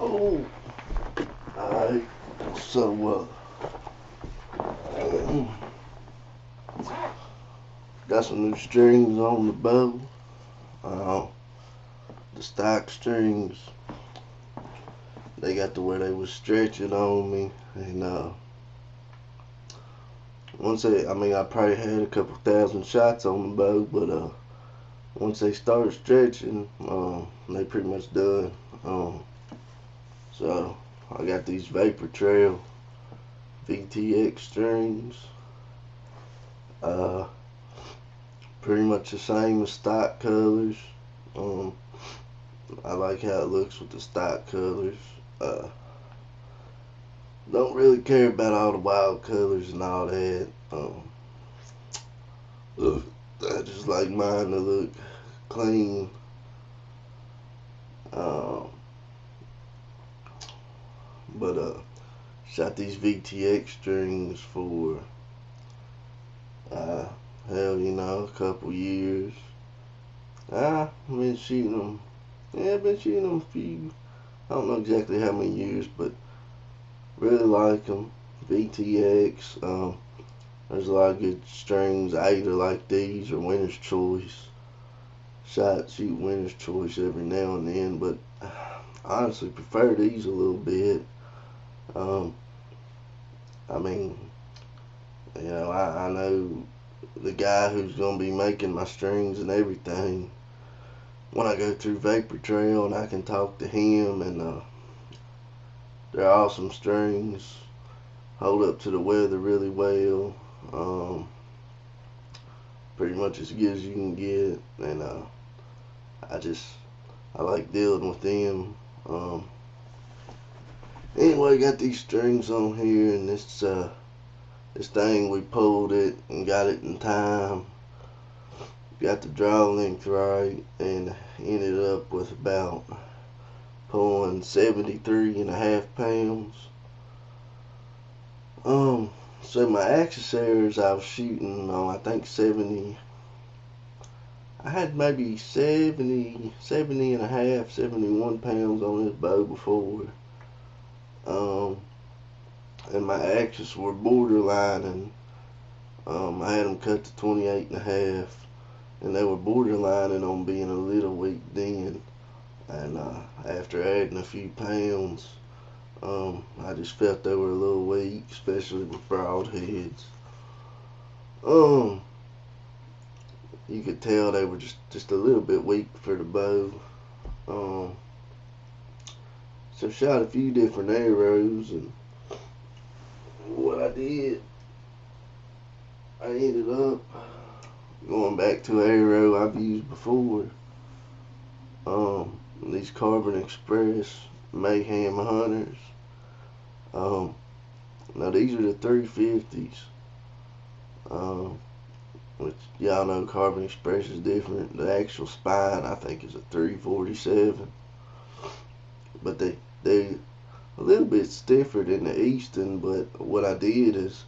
Oh, alright, so, got some new strings on the bow. The stock strings, they got to where they was stretching on me, and, I probably had a couple thousand shots on the bow, but, once they start stretching, they pretty much done. So, I got these Vaportrail VTX strings. Pretty much the same as stock colors. I like how it looks with the stock colors. Don't really care about all the wild colors and all that. I just like mine to look clean. But shot these VTX strings for a couple years. I've been shooting them. Yeah, I've been shooting them a few. I don't know exactly how many years, but really like them. VTX. There's a lot of good strings. I either like these or Winner's Choice. Shoot Winner's Choice every now and then, but I honestly prefer these a little bit. I know the guy who's going to be making my strings and everything. When I go through Vaportrail and I can talk to him, and they're awesome strings. Hold up to the weather really well. Pretty much as good as you can get, and I like dealing with them. Anyway, got these strings on here, and this thing, we pulled it and got it in time. Got the draw length right, and ended up with about pulling 73.5 pounds. So my accessories, I was shooting on, I think 70. I had maybe 70 and a half, 71 pounds on this bow before. And my axes were borderline, and I had them cut to 28 and a half, and they were borderlining on being a little weak then. And after adding a few pounds, I just felt they were a little weak, especially with broadheads. You could tell they were just a little bit weak for the bow. So shot a few different arrows, and what I did, I ended up going back to an arrow I've used before. These Carbon Express Mayhem hunters. Now these are the 350s. Which y'all know Carbon Express is different. The actual spine, I think, is a 347. But they a little bit stiffer than the Easton. But what I did is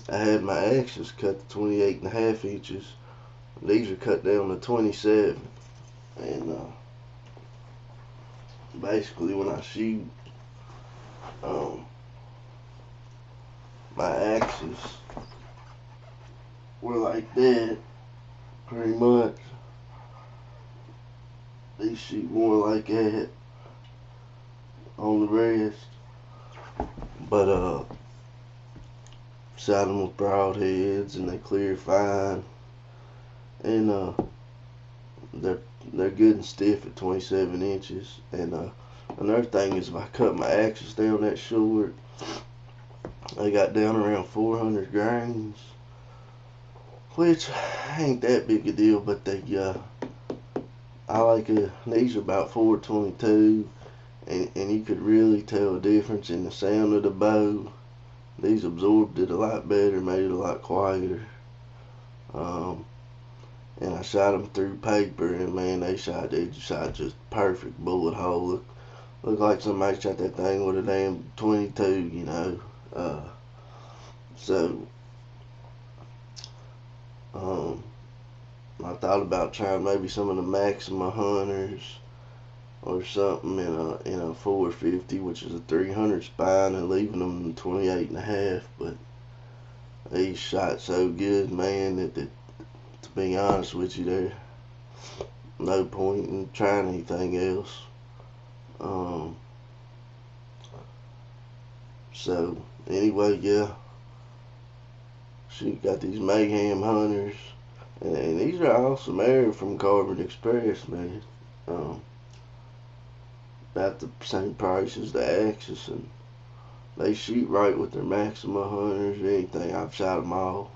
I had my axis cut to 28 and a half inches. These are cut down to 27. And basically when I shoot, my axes were like that, pretty much. These shoot more like that on the rest. But shot them with broadheads, and they clear fine. And they're good and stiff at 27 inches. And another thing is, if I cut my axis down that short, they got down around 400 grains, which ain't that big a deal. But I like these are about 422, and you could really tell a difference in the sound of the bow. These absorbed it a lot better, made it a lot quieter. And I shot them through paper, and man, they shot just perfect bullet hole. Look like somebody shot that thing with a damn 22, you know. So I thought about trying maybe some of the Maxima hunters, or something in a 450, which is a 300 spine, and leaving them 28 and a half. But he shot so good, man, that to be honest with you, there no point in trying anything else. So anyway, yeah, she got these Mayhem hunters, and these are awesome air from Carbon Express, man. Um, about the same price as the Axis, and they shoot right with their Maxima hunters or anything. I've shot them all.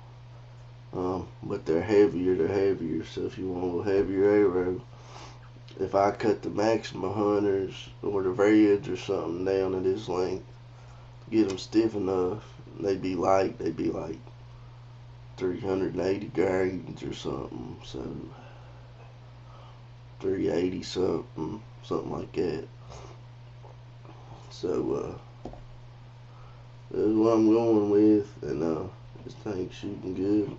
But they're heavier. So if you want a little heavier arrow, if I cut the Maxima hunters or the Reds or something down to this length, get them stiff enough, they'd be light. They'd be like 380 grains or something. So 380 something like that. So that's what I'm going with, and this thing's shooting good.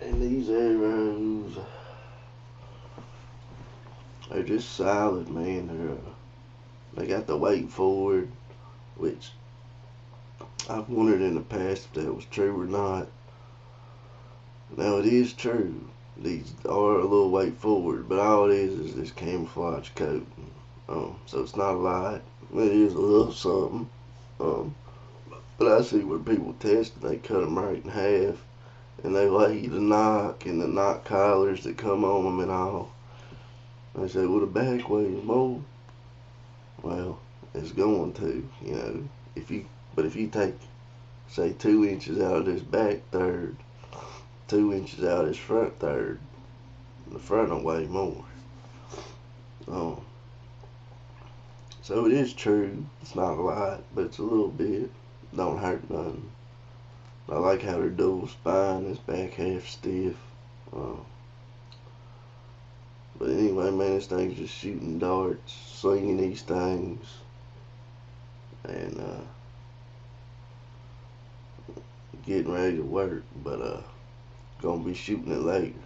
And these arrows, they're just solid, man. They got the weight forward, which I've wondered in the past if that was true or not. Now it is true. These are a little weight forward, but all it is this camouflage coat. So it's not a lot. It is a little something. But I see where people test and they cut them right in half, and they lay the knock and the knock collars that come on them and all. They say, well, the back weighs more. Well, it's going to, you know. But if you take, say, 2 inches out of this back third, 2 inches out of this front third, the front will weigh more. So it is true. It's not a lot, but it's a little bit. Don't hurt none. I like how they're dual spine. This back half stiff. But anyway, man, this thing's just shooting darts, slinging these things, and getting ready to work. But gonna be shooting it later.